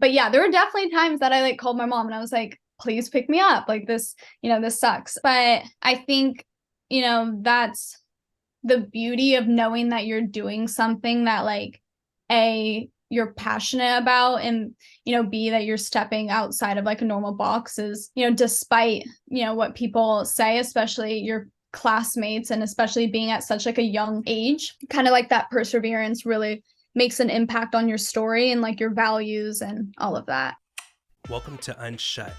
But yeah, there were definitely times that I like called my mom and I was like, please pick me up. Like this, this sucks. But I think, that's the beauty of knowing that you're doing something that like you're passionate about, and B, that you're stepping outside of like a normal box is, despite what people say, especially your classmates, and especially being at such like a young age, kind of like that perseverance really makes an impact on your story and like your values and all of that. Welcome to Unshut,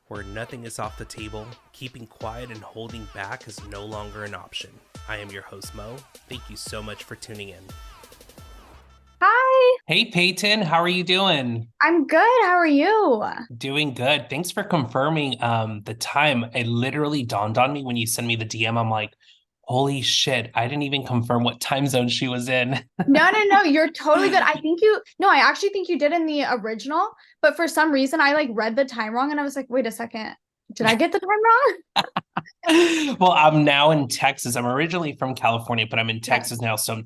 where nothing is off the table. Keeping quiet and holding back is no longer an option. I am your host, Mo. Thank you so much for tuning in. Hi. Hey, Peyton, how are you doing? I'm good. How are you? Doing good. Thanks for confirming the time. It literally dawned on me when you sent me the DM. I'm like, holy shit, I didn't even confirm what time zone she was in. No, you're totally good. I actually think you did in the original, but for some reason I like read the time wrong and I was like, wait a second, did I get the time wrong? Well, I'm now in Texas. I'm originally from California, but I'm in Texas now. So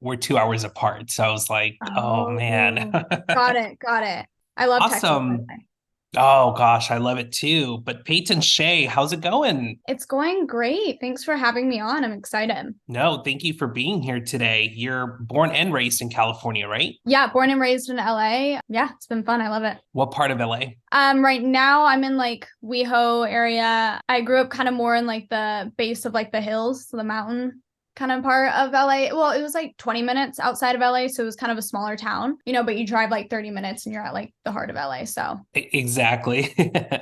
we're 2 hours apart. So I was like, oh man. Got it. I love Texas, by the Awesome. way. Oh gosh, I love it too. But Peyton Shay, how's it going? It's going great. Thanks for having me on. I'm excited. No, thank you for being here today. You're born and raised in California, right? Yeah, born and raised in LA. Yeah, it's been fun. I love it. What part of LA? Right now I'm in like WeHo area. I grew up kind of more in like the base of like the hills, the mountain kind of part of LA. Well, it was like 20 minutes outside of LA, so it was kind of a smaller town, but you drive like 30 minutes and you're at like the heart of LA. So Exactly.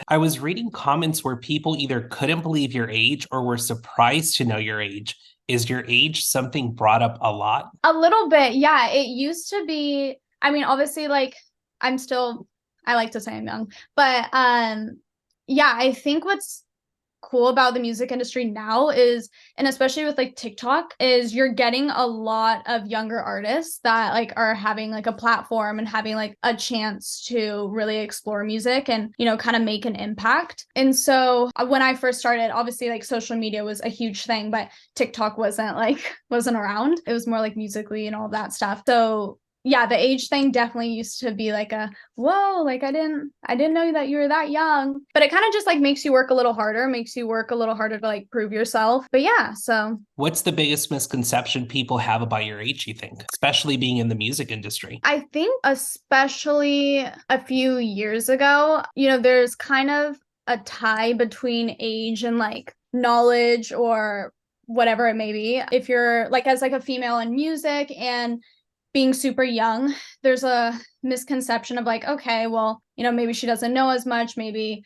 I was reading comments where people either couldn't believe your age or were surprised to know your age. Is your age something brought up a lot? a little bit, yeah. It used to be, I mean, obviously like I like to say I'm young, but yeah, I think what's cool about the music industry now is, and especially with like TikTok, is you're getting a lot of younger artists that like are having like a platform and having like a chance to really explore music and kind of make an impact. And so when I first started, obviously like social media was a huge thing, but TikTok wasn't around. It was more like Musically and all that stuff. So yeah, the age thing definitely used to be like a whoa, like I didn't know that you were that young. But it kind of just like makes you work a little harder, to like prove yourself. But yeah, so What's the biggest misconception people have about your age, you think, especially being in the music industry? I think especially a few years ago, there's kind of a tie between age and like knowledge or whatever it may be. If you're like as like a female in music and being super young, there's a misconception of like, okay, well, maybe she doesn't know as much, maybe,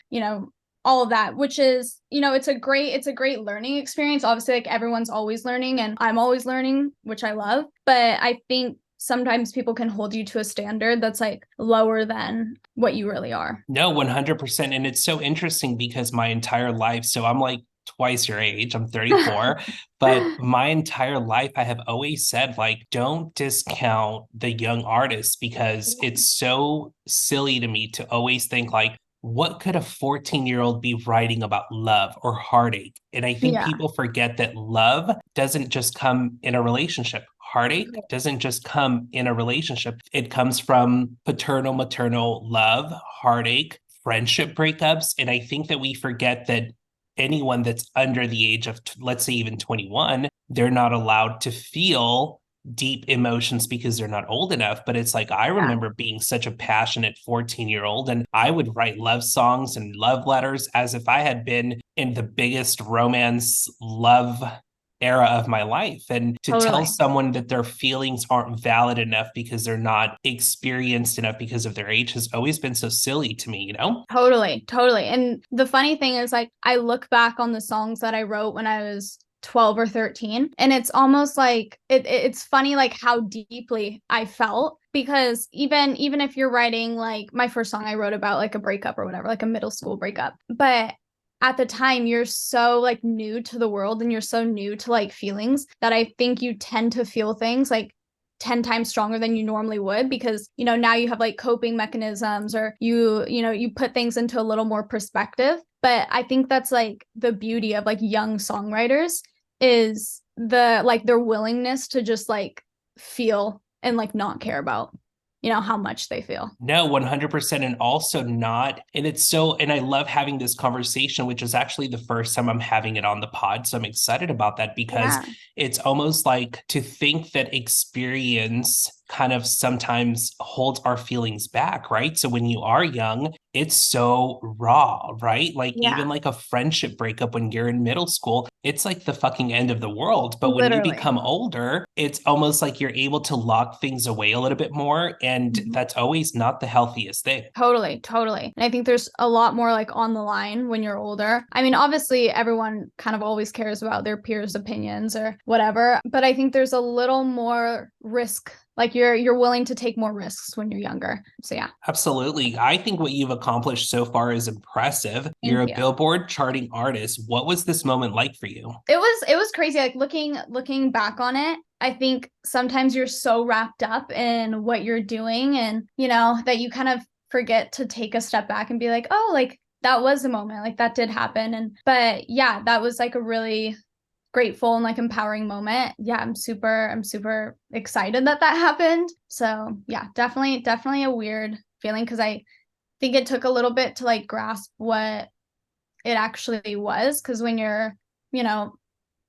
all of that, which is, it's a great learning experience. Obviously, like everyone's always learning and I'm always learning, which I love. But I think sometimes people can hold you to a standard that's like lower than what you really are. No, 100%. And it's so interesting because my entire life, so I'm like twice your age, I'm 34, but my entire life I have always said, like, don't discount the young artists because it's so silly to me to always think like, what could a 14-year-old be writing about love or heartache? And I think Yeah, people forget that love doesn't just come in a relationship. Heartache doesn't just come in a relationship. It comes from paternal, maternal love, heartache, friendship breakups. And I think that we forget that anyone that's under the age of, let's say, even 21, they're not allowed to feel deep emotions because they're not old enough. But it's like, I yeah, remember being such a passionate 14-year-old, and I would write love songs and love letters as if I had been in the biggest romance love era of my life. And to tell totally. someone that their feelings aren't valid enough because they're not experienced enough because of their age has always been so silly to me, you know? Totally. And the funny thing is, like, I look back on the songs that I wrote when I was 12 or 13, and it's almost like it's funny, like how deeply I felt, because even if you're writing, like my first song I wrote about like a breakup or whatever, like a middle school breakup, but at the time you're so like new to the world and you're so new to like feelings that I think you tend to feel things like 10 times stronger than you normally would, because now you have like coping mechanisms, or you put things into a little more perspective. But I think that's like the beauty of like young songwriters, is the like their willingness to just like feel and like not care about how much they feel. No, 100%. And also not. And and I love having this conversation, which is actually the first time I'm having it on the pod. So I'm excited about that because Yeah. it's almost like to think that experience kind of sometimes holds our feelings back, right? So when you are young, it's so raw, right? Like even Yeah. like a friendship breakup when you're in middle school, it's like the fucking end of the world. But when you Literally. become older, it's almost like you're able to lock things away a little bit more. And that's always not the healthiest thing. Totally, totally. And I think there's a lot more like on the line when you're older. I mean, obviously everyone kind of always cares about their peers' opinions or whatever, but I think there's a little more risk. Like you're willing to take more risks when you're younger. So yeah. Absolutely. I think what you've accomplished so far is impressive. You're a you. Billboard charting artist. What was this moment like for you? It was crazy. Like looking back on it, I think sometimes you're so wrapped up in what you're doing and that you kind of forget to take a step back and be like, oh, like that was a moment, like that did happen. But yeah, that was like a really grateful and like empowering moment. Yeah, I'm super excited that happened. So yeah, definitely a weird feeling because I think it took a little bit to like grasp what it actually was, because when you're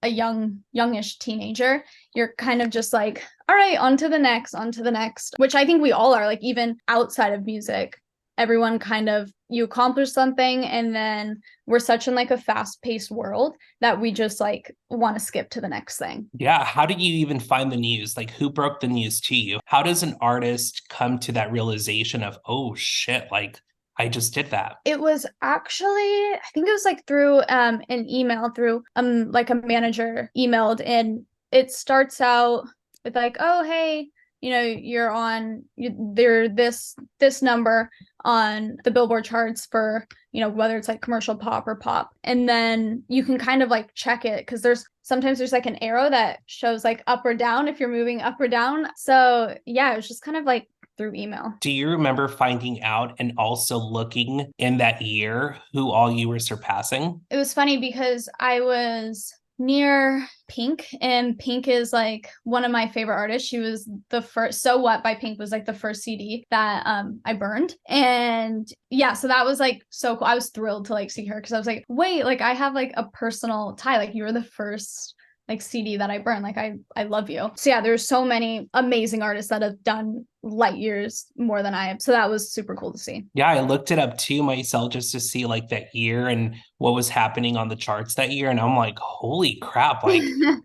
a youngish teenager, you're kind of just like, all right, on to the next, which I think we all are. Like even outside of music, everyone kind of, you accomplish something and then we're such in like a fast-paced world that we just like want to skip to the next thing. Yeah. How did you even find the news? Like who broke the news to you? How does an artist come to that realization of, oh shit, like I just did that? It was actually, I think it was like through an email, through like a manager emailed, and it starts out with like, oh hey, you're on this number on the Billboard charts for whether it's like commercial pop or pop, and then you can kind of like check it because sometimes there's like an arrow that shows like up or down if you're moving up or down. So yeah, it was just kind of like through email. Do you remember finding out and also looking in that year who all you were surpassing? It was funny because I was near Pink, and Pink is like one of my favorite artists. She was the first. So What by Pink was like the first CD that I burned, and yeah, so that was like so cool. I was thrilled to like see her because I was like, wait, like I have like a personal tie. Like you were the first like CD that I burned. Like I love you. So yeah, there's so many amazing artists that have done light years more than I have. So that was super cool to see. Yeah, I looked it up too myself just to see like that year and what was happening on the charts that year. And I'm like, holy crap, like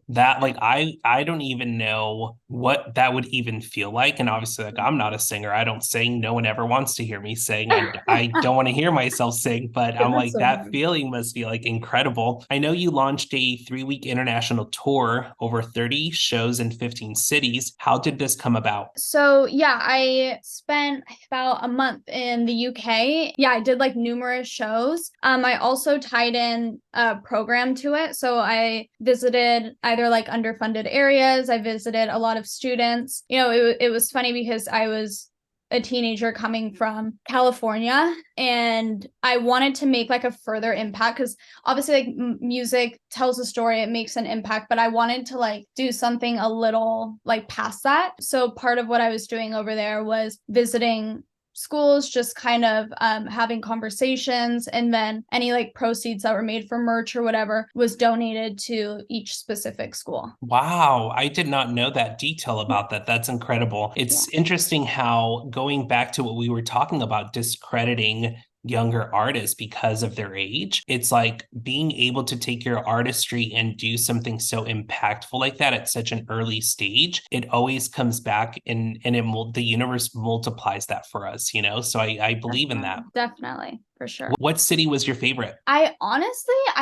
that, like I don't even know what that would even feel like. And obviously, like I'm not a singer. I don't sing. No one ever wants to hear me sing. I don't want to hear myself sing, but I'm like, So that good. feeling must be like incredible. I know you launched a 3-week international tour, over 30 shows in 15 cities. How did this come about? So yeah, I spent about a month in the UK. Yeah, I did like numerous shows. I also tied in a program to it. So I visited either like underfunded areas. I visited a lot of students. It was funny because I was a teenager coming from California and I wanted to make like a further impact because obviously like music tells a story, it makes an impact, but I wanted to like do something a little like past that. So part of what I was doing over there was visiting schools, just kind of having conversations, and then any like proceeds that were made for merch or whatever was donated to each specific school. Wow, I did not know that detail about that. That's incredible. It's interesting how, going back to what we were talking about, discrediting younger artists because of their age, it's like being able to take your artistry and do something so impactful like that at such an early stage. It always comes back and the universe multiplies that for us, so I believe in that. Definitely, for sure. What city was your favorite? I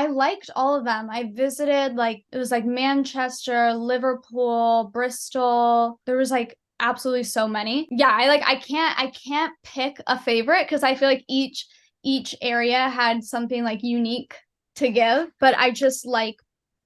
liked all of them. I visited it was like Manchester, Liverpool, Bristol. There was like absolutely so many. Yeah, I can't pick a favorite because I feel like each area had something like unique to give, but I just like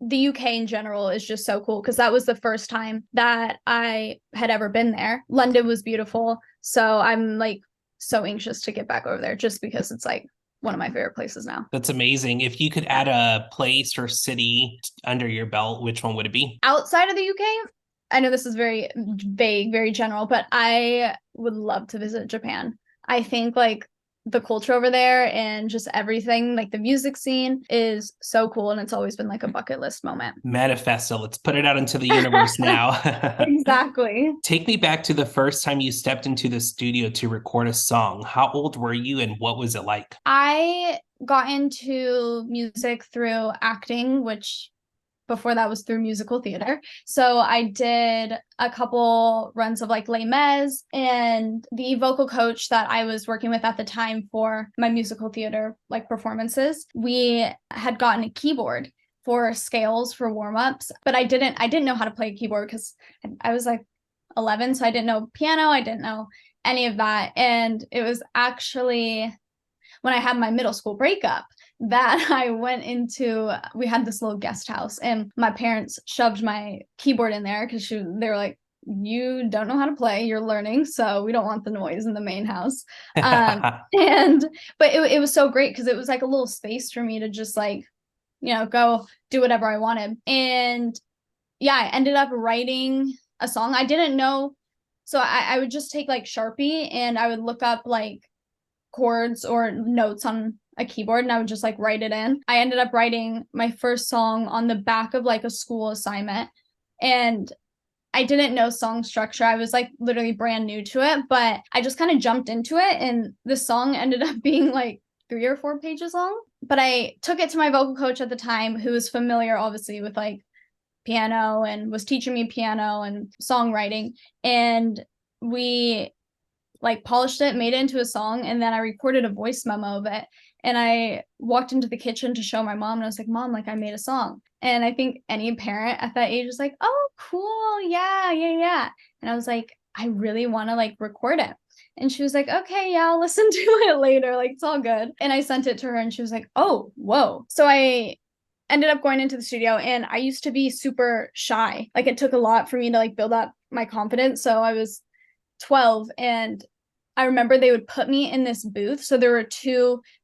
the UK in general is just so cool because that was the first time that I had ever been there. London was beautiful, so I'm like so anxious to get back over there just because it's like one of my favorite places now. That's amazing. If you could add a place or city under your belt, which one would it be? Outside of the UK, I know this is very vague, very general, but I would love to visit Japan. I think like the culture over there and just everything, like the music scene is so cool. And it's always been like a bucket list moment. Manifesto. Let's put it out into the universe now. Exactly. Take me back to the first time you stepped into the studio to record a song. How old were you and what was it like? I got into music through acting, which before that was through musical theater. So I did a couple runs of like Les Mis, and the vocal coach that I was working with at the time for my musical theater like performances, we had gotten a keyboard for scales for warm-ups, but I didn't know how to play a keyboard because I was like 11, so I didn't know piano, I didn't know any of that. And it was actually when I had my middle school breakup that I went into, we had this little guest house and my parents shoved my keyboard in there because they were like, you don't know how to play, you're learning, so we don't want the noise in the main house. But it was so great because it was like a little space for me to just like, go do whatever I wanted. And yeah, I ended up writing a song. I didn't know, so I would just take like Sharpie and I would look up like chords or notes on a keyboard and I would just like write it in. I ended up writing my first song on the back of like a school assignment, and I didn't know song structure. I was like literally brand new to it, but I just kind of jumped into it, and the song ended up being like 3 or 4 pages long. But I took it to my vocal coach at the time, who was familiar obviously with like piano and was teaching me piano and songwriting, and we like polished it, made it into a song, and then I recorded a voice memo of it. And I walked into the kitchen to show my mom, and I was like, Mom, like I made a song. And I think any parent at that age was like, oh, cool. Yeah. And I was like, I really want to like record it. And she was like, okay, yeah, I'll listen to it later. Like, it's all good. And I sent it to her and she was like, oh, whoa. So I ended up going into the studio, and I used to be super shy. Like, it took a lot for me to like build up my confidence. So I was 12, and I remember they would put me in this booth. So there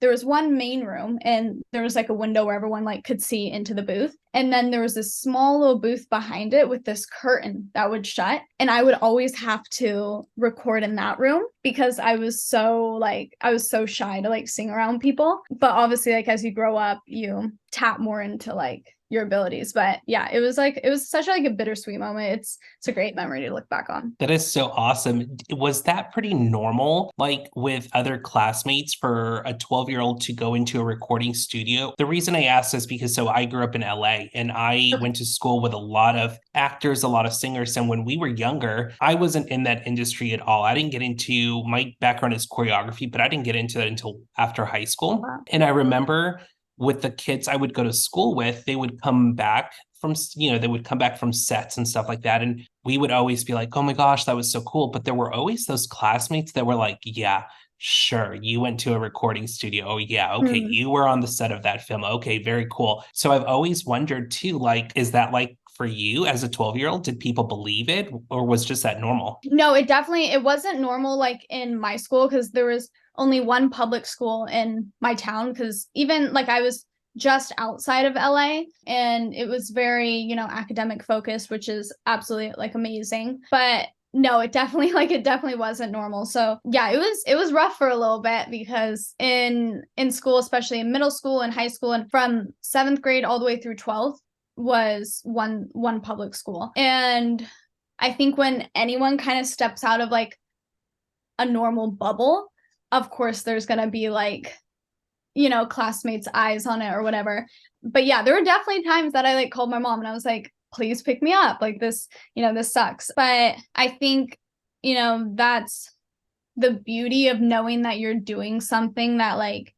was one main room, and there was like a window where everyone like could see into the booth. And then there was this small little booth behind it with this curtain that would shut. And I would always have to record in that room because I was so shy to like sing around people. But obviously, like as you grow up, you tap more into like your abilities. But yeah, it was such like a bittersweet moment. It's a great memory to look back on. That is so awesome. Was that pretty normal, like with other classmates, for a 12-year-old to go into a recording studio? The reason I asked is because I grew up in LA, and I went to school with a lot of actors, a lot of singers. And when we were younger, I wasn't in that industry at all. I didn't get into, my background is choreography, but I didn't get into that until after high school. Wow. And I remember with the kids I would go to school with, they would come back from sets and stuff like that. And we would always be like, oh my gosh, that was so cool. But there were always those classmates that were like, yeah, sure, you went to a recording studio. Oh yeah, okay, you were on the set of that film. Okay, very cool. So I've always wondered too, like, is that like for you as a 12-year-old? Did people believe it, or was just that normal? No, it wasn't normal like in my school, because there was only one public school in my town, because even like I was just outside of LA, and it was very, academic focused, which is absolutely like amazing. But no, it definitely wasn't normal. So yeah, it was rough for a little bit, because in school, especially in middle school and high school, and from 7th grade all the way through 12th was one public school. And I think when anyone kind of steps out of like a normal bubble, of course there's going to be like, classmates' eyes on it or whatever. But yeah, there were definitely times that I like called my mom and I was like, please pick me up. Like this, this sucks. But I think, that's the beauty of knowing that you're doing something that like,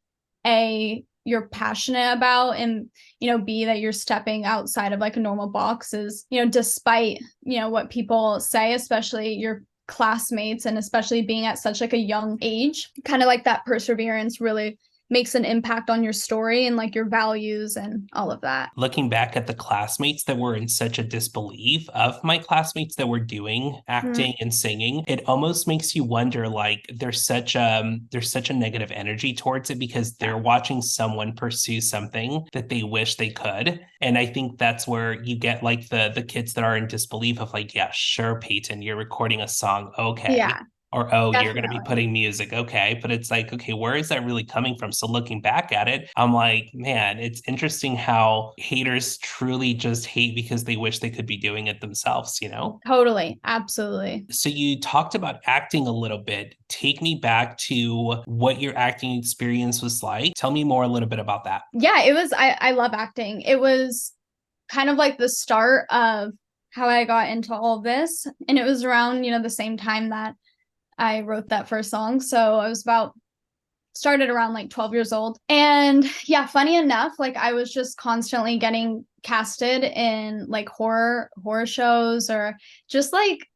A, you're passionate about, and, B, that you're stepping outside of like a normal box is, despite, what people say, especially your classmates, and especially being at such like a young age, kind of like that perseverance really makes an impact on your story and like your values and all of that. Looking back at the classmates that were in such a disbelief of my classmates that were doing acting and singing, it almost makes you wonder, like there's such a negative energy towards it because they're watching someone pursue something that they wish they could. And I think that's where you get like the kids that are in disbelief of like, yeah, sure, Peyton, you're recording a song. Okay. Yeah, Or, oh, you're going to be definitely. putting music. Okay. But it's like, okay, where is that really coming from? So looking back at it, I'm like, man, it's interesting how haters truly just hate because they wish they could be doing it themselves, you know? Totally. Absolutely. So you talked about acting a little bit. Take me back to what your acting experience was like. Tell me more a little bit about that. Yeah, it was, I love acting. It was kind of like the start of how I got into all this. And it was around, the same time that I wrote that first song. So I was started around like 12 years old. And yeah, funny enough, like I was just constantly getting casted in like horror shows or just like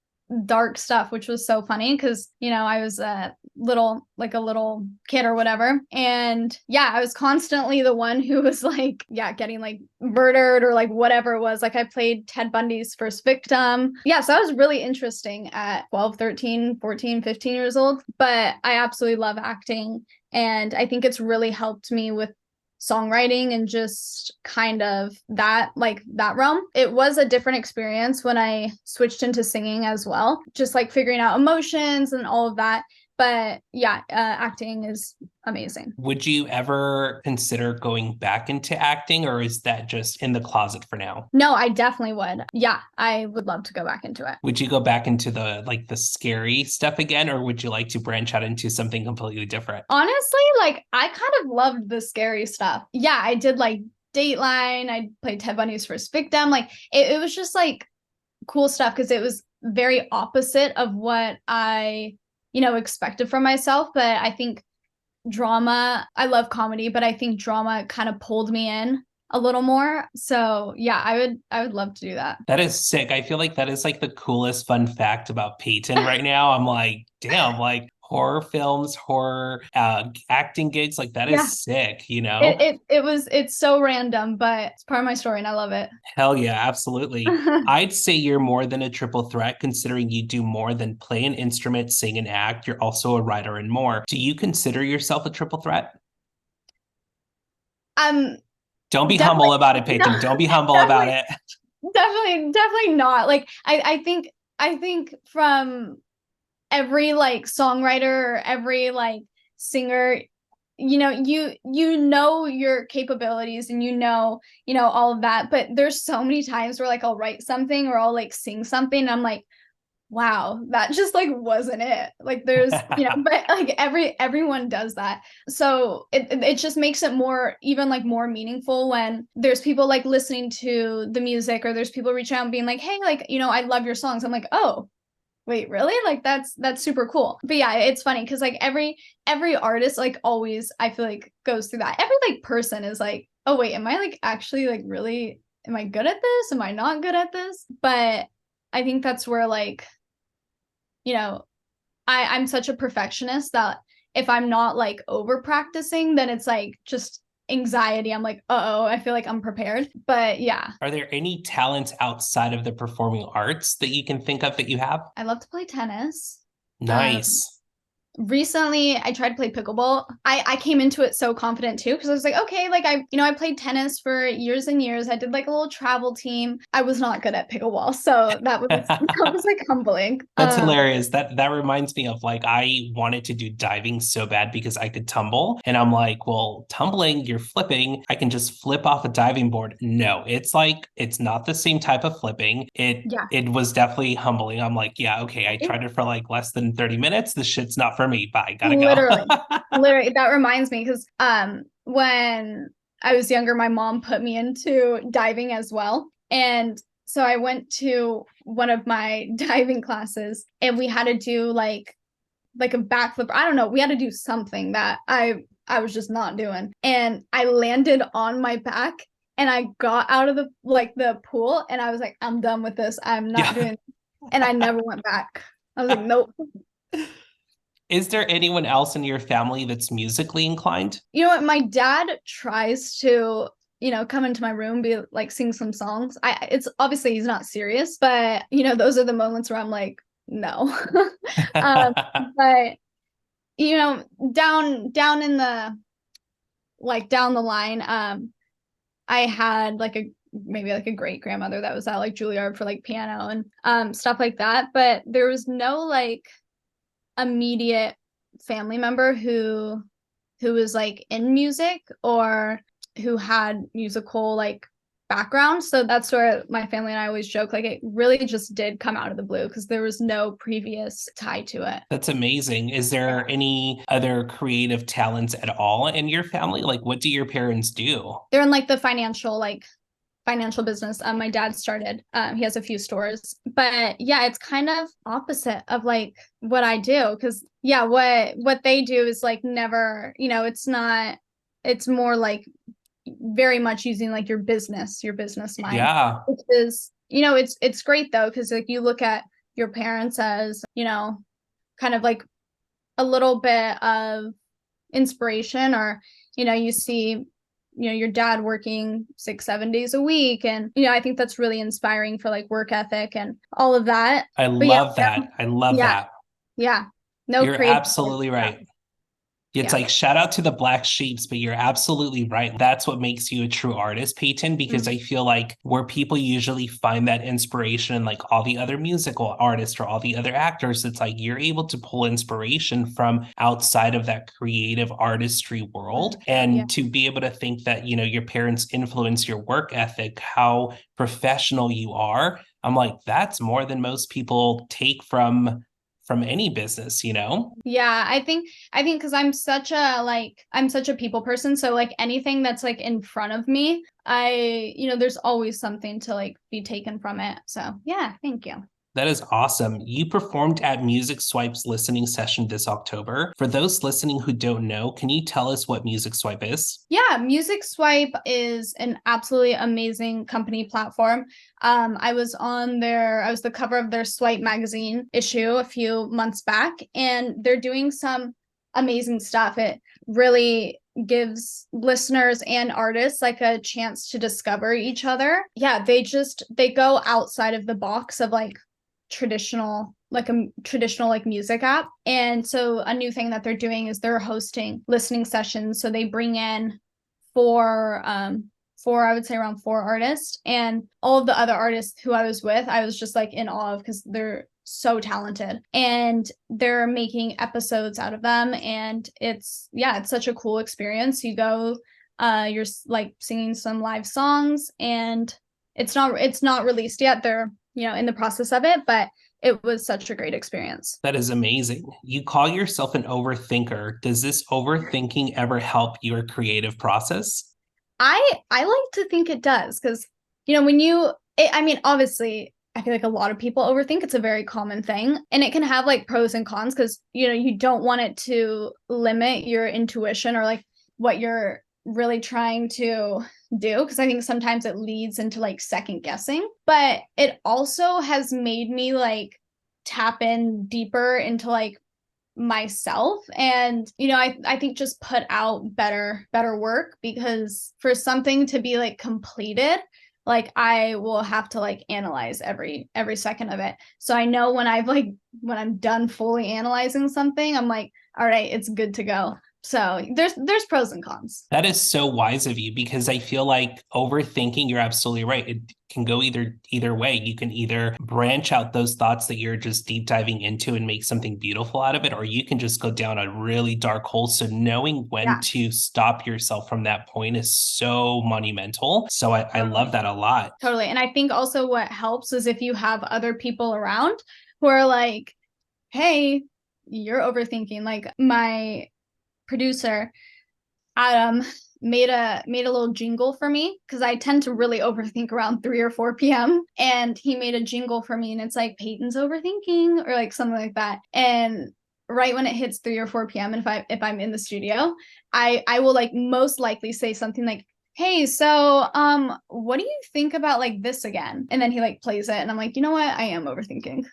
dark stuff, which was so funny because, I was a little kid or whatever. And yeah, I was constantly the one who was like, yeah, getting like murdered or like whatever it was. Like I played Ted Bundy's first victim. Yeah, so that was really interesting at 12, 13, 14, 15 years old. But I absolutely love acting. And I think it's really helped me with songwriting and just kind of that realm. It was a different experience when I switched into singing as well, just like figuring out emotions and all of that. But yeah, acting is amazing. Would you ever consider going back into acting, or is that just in the closet for now? No, I definitely would. Yeah, I would love to go back into it. Would you go back into the scary stuff again, or would you like to branch out into something completely different? Honestly, like I kind of loved the scary stuff. Yeah, I did like Dateline. I played Ted Bundy's first victim. Like it was just like cool stuff because it was very opposite of what I, expected from myself. But I think drama, I love comedy, but I think drama kind of pulled me in a little more. So yeah, I would love to do that. That is sick. I feel like that is like the coolest fun fact about Peyton right now. I'm like, damn, like horror films, horror acting gigs, like that Yeah. is sick, you know? It's so random, but it's part of my story and I love it. Hell yeah, absolutely. I'd say you're more than a triple threat considering you do more than play an instrument, sing and act. You're also a writer and more. Do you consider yourself a triple threat? Um Don't be Definitely humble about it, Peyton. no, Don't be humble about it. definitely not. Like I think from every like songwriter or every like singer, you know your capabilities and all of that. But there's so many times where like I'll write something or I'll like sing something and I'm like, wow, that just like wasn't it. Like there's, but like everyone does that. So it just makes it even like more meaningful when there's people like listening to the music or there's people reaching out and being like, hey, like, I love your songs. I'm like, oh, wait, really? Like that's super cool. But yeah, it's funny because like every artist like always I feel like goes through that. Every like person is like, oh wait, am I like actually like really, am I good at this? Am I not good at this? But I think that's where like, I'm such a perfectionist that if I'm not like over practicing, then it's like just anxiety. I'm like, uh-oh, I feel like I'm prepared. But yeah. Are there any talents outside of the performing arts that you can think of that you have? I love to play tennis. Nice. Recently I tried to play pickleball. I came into it so confident too because I was like, okay, like I played tennis for years and years. I did like a little travel team. I was not good at pickleball, so that was like humbling. That's hilarious. That reminds me of like I wanted to do diving so bad because I could tumble, and I'm like, well, tumbling, you're flipping. I can just flip off a diving board. No, it's like it's not the same type of flipping. It was definitely humbling. I'm like, yeah, okay. I tried it for like less than 30 minutes. This shit's not for me. Bye. Gotta literally, go. literally. That reminds me because when I was younger, my mom put me into diving as well, and so I went to one of my diving classes, and we had to do like a backflip. I don't know. We had to do something that I was just not doing, and I landed on my back, and I got out of the pool, and I was like, I'm done with this. I'm not doing it. And I never went back. I was like, nope. Is there anyone else in your family that's musically inclined? You know what? My dad tries to, come into my room, be like sing some songs. It's obviously he's not serious, but those are the moments where I'm like, no. um, but down in the down the line, I had maybe like a great grandmother that was at like Juilliard for like piano and stuff like that. But there was no like immediate family member who was like in music or who had musical like background. So that's where my family and I always joke, like it really just did come out of the blue because there was no previous tie to it. That's amazing. Is there any other creative talents at all in your family? Like, what do your parents do? They're in like the financial business. My dad started, he has a few stores, but yeah, it's kind of opposite of like what I do. Cause yeah, what they do is like never, it's more like very much using like your business mind. Yeah. Which is, it's great though. Cause like you look at your parents as, kind of like a little bit of inspiration or, you see your dad working 6-7 days a week. And, I think that's really inspiring for like work ethic and all of that. I love that. I love that. Yeah. No, You're absolutely right. It's like shout out to the black sheeps, but you're absolutely right. That's what makes you a true artist, Peyton, because I feel like where people usually find that inspiration in like all the other musical artists or all the other actors, it's like you're able to pull inspiration from outside of that creative artistry world. And to be able to think that, your parents influence your work ethic, how professional you are, I'm like, that's more than most people take from any business, Yeah, I think because I'm such a people person, so like anything that's like in front of me, there's always something to like be taken from it. So yeah, thank you. That is awesome. You performed at Music Swipe's listening session this October. For those listening who don't know, can you tell us what Music Swipe is? Yeah, Music Swipe is an absolutely amazing company platform. I was the cover of their Swipe magazine issue a few months back, and they're doing some amazing stuff. It really gives listeners and artists like a chance to discover each other. Yeah, they go outside of the box of like traditional like music app. And so a new thing that they're doing is they're hosting listening sessions. So they bring in I would say around 4 artists, and all of the other artists who I was with, I was just like in awe of because they're so talented and they're making episodes out of them. And it's such a cool experience. You go, you're like singing some live songs, and it's not released yet. They're in the process of it, but it was such a great experience. That is amazing. You call yourself an overthinker. Does this overthinking ever help your creative process? I like to think it does because, obviously, I feel like a lot of people overthink. It's a very common thing, and it can have like pros and cons because, you don't want it to limit your intuition or like what you're really trying to do, because I think sometimes it leads into like second guessing. But it also has made me like tap in deeper into like myself and I think just put out better work, because for something to be like completed, like I will have to like analyze every second of it. So I know when I'm done fully analyzing something, I'm like, all right, it's good to go. So there's pros and cons. That is so wise of you, because I feel like overthinking, you're absolutely right. It can go either way. You can either branch out those thoughts that you're just deep diving into and make something beautiful out of it, or you can just go down a really dark hole. So knowing when to stop yourself from that point is so monumental. So I love that a lot. Totally. And I think also what helps is if you have other people around who are like, hey, you're overthinking. Like my producer, Adam, made a little jingle for me because I tend to really overthink around 3 or 4 p.m. And he made a jingle for me, and it's like Peyton's overthinking or like something like that. And right when it hits 3 or 4 p.m. and if I'm in the studio, I will like most likely say something like, hey, so what do you think about like this again? And then he like plays it, and I'm like, you know what? I am overthinking.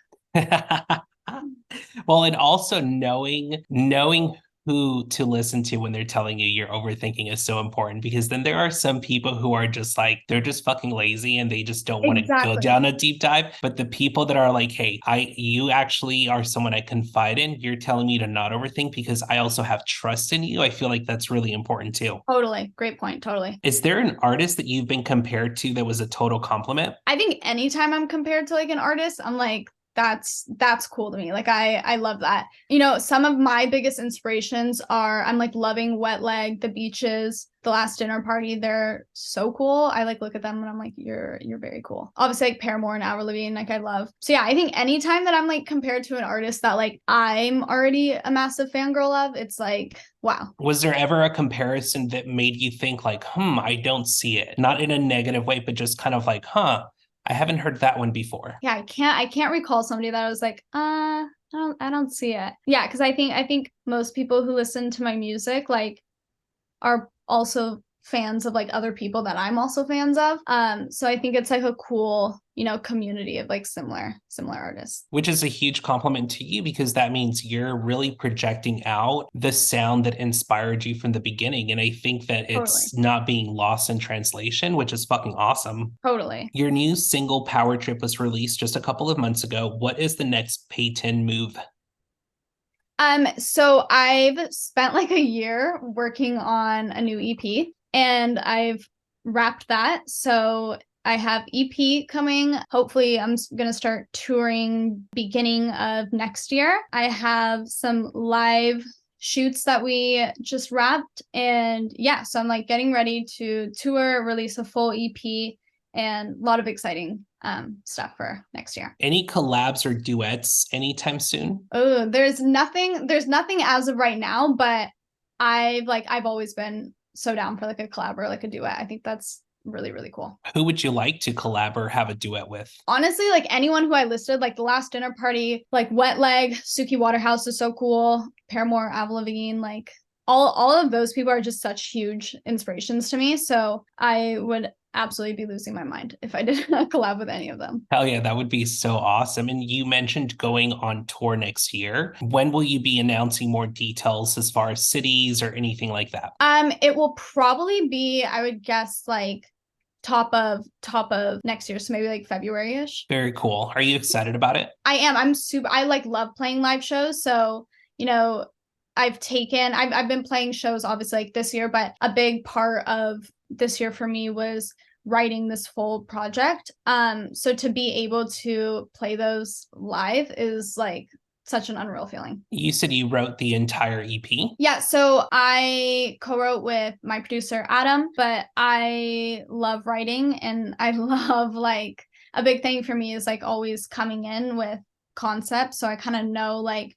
Well, and also knowing who to listen to when they're telling you you're overthinking is so important, because then there are some people who are just like, they're just fucking lazy and they just don't want to go Exactly. down a deep dive. But the people that are like, hey, you actually are someone I confide in. You're telling me to not overthink because I also have trust in you. I feel like that's really important too. Totally. Great point. Totally. Is there an artist that you've been compared to that was a total compliment? I think anytime I'm compared to like an artist, I'm like, that's cool to me. Like I love that. You know, some of my biggest inspirations are, I'm like loving Wet Leg, The Beaches, The Last Dinner Party. They're so cool. I like look at them and I'm like, you're very cool. Obviously like Paramore and Avril Lavigne, like I love. So yeah, I think anytime that I'm like compared to an artist that like I'm already a massive fangirl of, it's like, wow. Was there ever a comparison that made you think like, I don't see it? Not in a negative way, but just kind of like, I haven't heard that one before. Yeah, I can't recall somebody that I was like, I don't see it. Yeah, because I think most people who listen to my music like are also fans of like other people that I'm also fans of. So I think it's like a cool, you know, community of like similar artists. Which is a huge compliment to you, because that means you're really projecting out the sound that inspired you from the beginning. And I think that it's not being lost in translation, which is fucking awesome. Totally. Your new single Power Trip was released just a couple of months ago. What is the next Peyton move? So I've spent like a year working on a new EP and I've wrapped that. So I have EP coming. Hopefully I'm going to start touring beginning of next year. I have some live shoots that we just wrapped. And yeah, so I'm like getting ready to tour, release a full EP, and a lot of exciting stuff for next year. Any collabs or duets anytime soon? Oh, there's nothing as of right now, but I've always been so down for like a collab or like a duet. I think that's really, really cool. Who would you like to collab or have a duet with? Honestly, like anyone who I listed, like The Last Dinner Party, like Wet Leg, Suki Waterhouse is so cool, Paramore, Avril Lavigne, like all of those people are just such huge inspirations to me. So I would absolutely be losing my mind if I did not collab with any of them. Hell yeah, that would be so awesome. And you mentioned going on tour next year. When will you be announcing more details as far as cities or anything like that? It will probably be, I would guess, like top of next year, so maybe like February-ish. Very cool. Are you excited about it? I am. I like love playing live shows, so you know, I've been playing shows obviously like this year, but a big part of this year for me was writing this full project. So to be able to play those live is like such an unreal feeling. You said you wrote the entire EP? Yeah, so I co-wrote with my producer Adam, but I love writing and I love like a big thing for me is like always coming in with concepts, so I kind of know like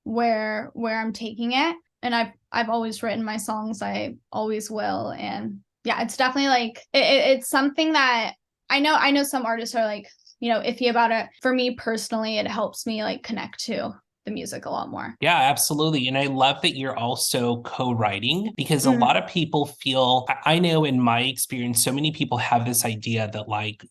where I'm taking it. And I've always written my songs, I always will. And yeah, it's definitely like it's something that I know some artists are like, you know, iffy about it. For me personally, it helps me like connect to the music a lot more. Yeah, absolutely. And I love that you're also co-writing, because a lot of people feel, I know in my experience, so many people have this idea that like,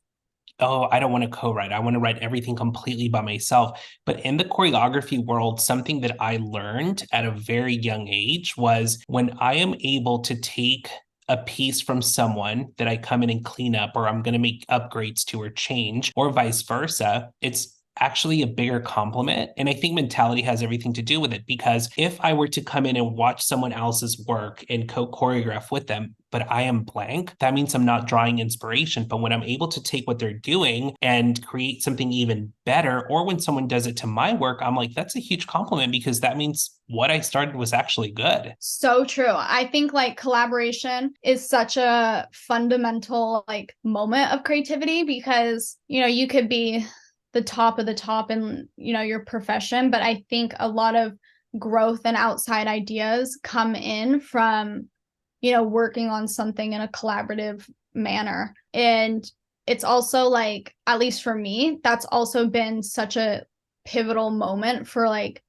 oh, I don't want to co-write. I want to write everything completely by myself. But in the choreography world, something that I learned at a very young age was when I am able to take a piece from someone that I come in and clean up, or I'm going to make upgrades to or change, or vice versa, it's actually a bigger compliment. And I think mentality has everything to do with it, because if I were to come in and watch someone else's work and co-choreograph with them, but I am blank, that means I'm not drawing inspiration. But when I'm able to take what they're doing and create something even better, or when someone does it to my work, I'm like, that's a huge compliment, because that means what I started was actually good. So true. I think like collaboration is such a fundamental like moment of creativity, because, you know, you could be the top of the top in, you know, your profession, but I think a lot of growth and outside ideas come in from, you know, working on something in a collaborative manner. And it's also like, at least for me, that's also been such a pivotal moment for like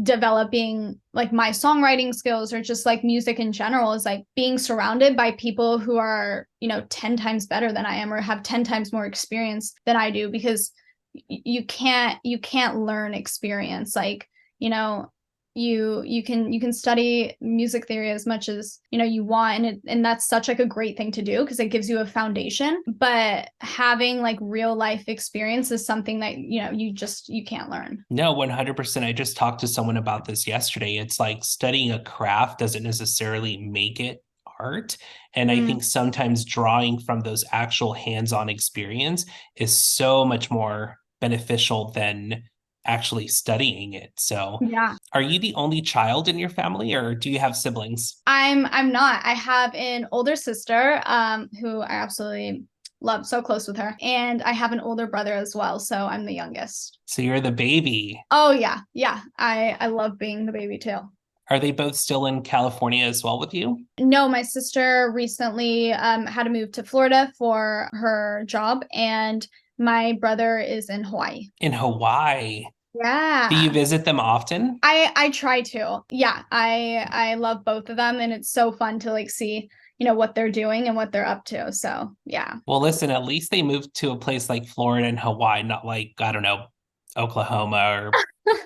developing like my songwriting skills, or just like music in general, is like being surrounded by people who are, you know, 10 times better than I am, or have 10 times more experience than I do. Because you can't learn experience. Like, you know, you can study music theory as much as you want, and that's such like a great thing to do because it gives you a foundation, but having like real life experience is something that you can't learn. No, 100%. I just talked to someone about this yesterday. It's like studying a craft doesn't necessarily make it art. And I think sometimes drawing from those actual hands-on experience is so much more beneficial than actually studying it. So Yeah. are you the only child in your family, or do you have siblings? I'm not. I have an older sister who I absolutely love, so close with her, and I have an older brother as well, so I'm the youngest. So you're the baby. Oh yeah, yeah. I love being the baby too. Are they both still in California as well with you? No, my sister recently had to move to Florida for her job, and my brother is in Hawaii. In Hawaii. Yeah. Do you visit them often? I try to. Yeah, I love both of them, and it's so fun to like see what they're doing and what they're up to. So yeah. Well, listen, at least they moved to a place like Florida and Hawaii, not like, I don't know, Oklahoma or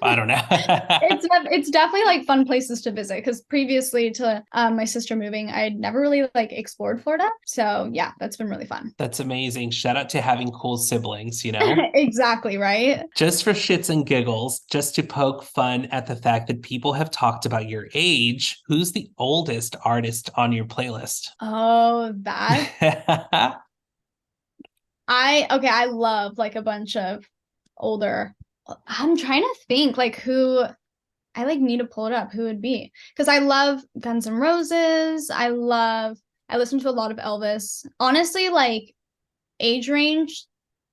I don't know. It's definitely like fun places to visit because previously to my sister moving, I'd never really like explored Florida. So yeah, that's been really fun. That's amazing. Shout out to having cool siblings, you know? Exactly, right? Just for shits and giggles, just to poke fun at the fact that people have talked about your age, who's the oldest artist on your playlist? Oh, that I love like a bunch of older. I'm trying to think like who I like need to pull it up who would be because I love Guns N' Roses. I listen to a lot of Elvis. Honestly, like age range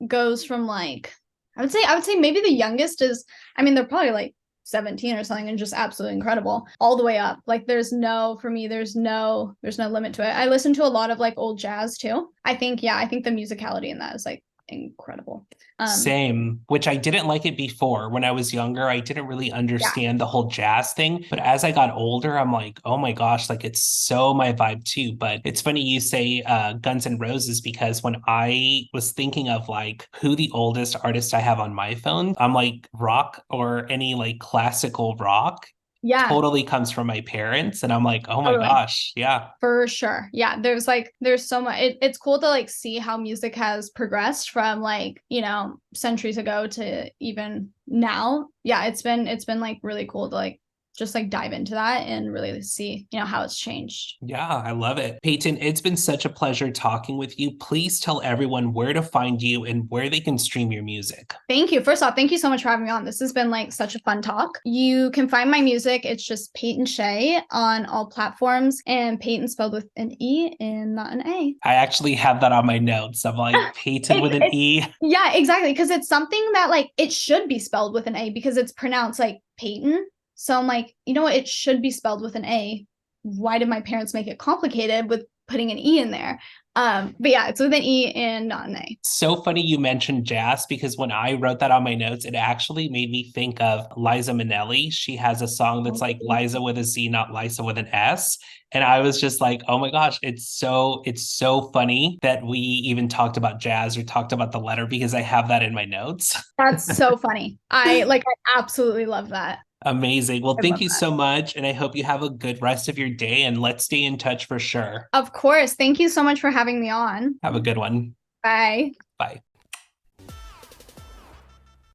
goes from like I would say maybe the youngest is they're probably like 17 or something and just absolutely incredible all the way up. Like there's no limit to it. I listen to a lot of like old jazz too. I think the musicality in that is like incredible. Same, which I didn't like it before. When I was younger, I didn't really understand the whole jazz thing. But as I got older, I'm like, oh my gosh, like it's so my vibe too. But it's funny you say Guns N' Roses because when I was thinking of like who the oldest artist I have on my phone, I'm like rock or any like classical rock. Yeah. Totally comes from my parents. And I'm like, oh my Totally. gosh. Yeah. For sure. Yeah. There's so much. It's cool to like see how music has progressed from like, centuries ago to even now. Yeah. It's been like really cool to like just like dive into that and really see, how it's changed. Yeah, I love it. Peyton, it's been such a pleasure talking with you. Please tell everyone where to find you and where they can stream your music. Thank you. First off, thank you so much for having me on. This has been like such a fun talk. You can find my music. It's just Peyton Shay on all platforms, and Peyton spelled with an E and not an A. I actually have that on my notes. I'm like Peyton with an E. Yeah, exactly. Because it's something that like it should be spelled with an A because it's pronounced like Peyton. So I'm like, it should be spelled with an A. Why did my parents make it complicated with putting an E in there? But yeah, it's with an E and not an A. So funny you mentioned jazz because when I wrote that on my notes, it actually made me think of Liza Minnelli. She has a song that's like Liza with a Z, not Liza with an S. And I was just like, oh my gosh, it's so funny that we even talked about jazz or talked about the letter because I have that in my notes. That's so funny. I absolutely love that. Amazing. Well, thank you so much. And I hope you have a good rest of your day and let's stay in touch for sure. Of course. Thank you so much for having me on. Have a good one. Bye. Bye.